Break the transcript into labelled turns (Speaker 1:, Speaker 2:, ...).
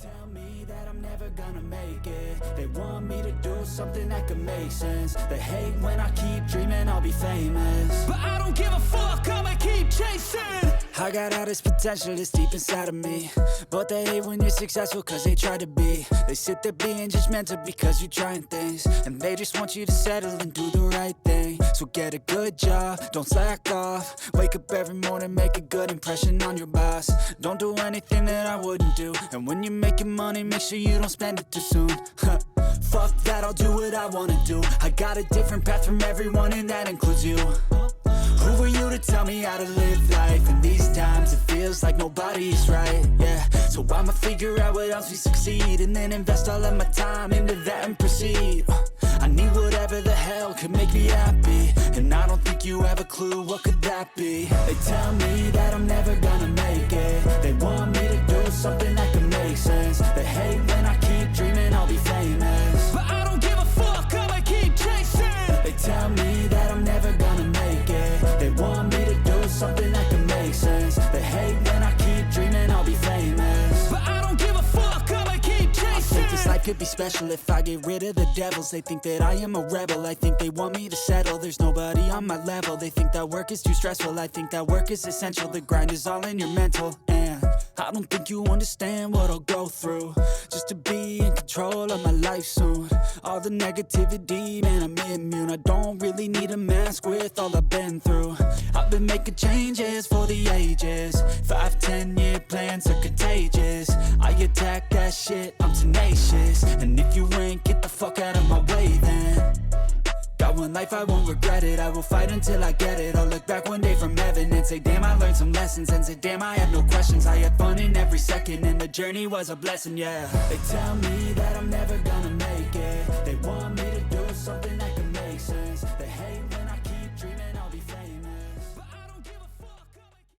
Speaker 1: tell me that I'm never gonna make it. They want me to do something that could make sense. They hate when I keep dreaming I'll be famous, but I don't give a fuck, I'ma keep chasing. I got all this potential that's deep inside of me, but they hate when you're successful cause they try to be. They sit there being judgmental because you're trying things, and they just want you to settle and do the right thing. So get a good job, don't slack off. Wake up every morning, make a good impression on your boss. Don't do anything that I wouldn't do, and when you're making money, make sure you don't spend it too soon. Fuck that, I'll do what I wanna do. I got a different path from everyone, and that includes you. Who are you to tell me how to live life? In these times it feels like nobody's right, yeah. So I'ma figure out what else we succeed, and then invest all of my time into that and proceed. I need whatever the hell could make me happy, and I don't think you have a clue what could that be. They tell me that I'm never gonna make it. They want me to do something that could make sense. They hate when I keep dreaming I'll be famous, but I don't give a fuck, I'ma keep chasing. They tell me that I'm never gonna make it. They want me to do something that can make sense. They hate when I keep dreaming I'll be famous, but I don't give a fuck, I'ma keep chasing. I think this life could be special if I get rid of the devils. They think that I am a rebel, I think they want me to settle. There's nobody on my level, they think that work is too stressful. I think that work is essential, the grind is all in your mental. And I don't think you understand what I'll go through just to be in control of my life soon. All the negativity, man, I'm immune. I don't really need a mask with all I've been through. I've been making changes for the ages. 5-10 year plans are contagious. I attack that shit, I'm tenacious. And if you ain't, get the fuck out of my way then. Got one life, I won't regret it. I will fight until I get it. I'll look back one day from heaven and say, damn, I learned some lessons. And say, damn, I have no questions. I had fun in every second, and the journey was a blessing, yeah. They tell me that I'm never gonna make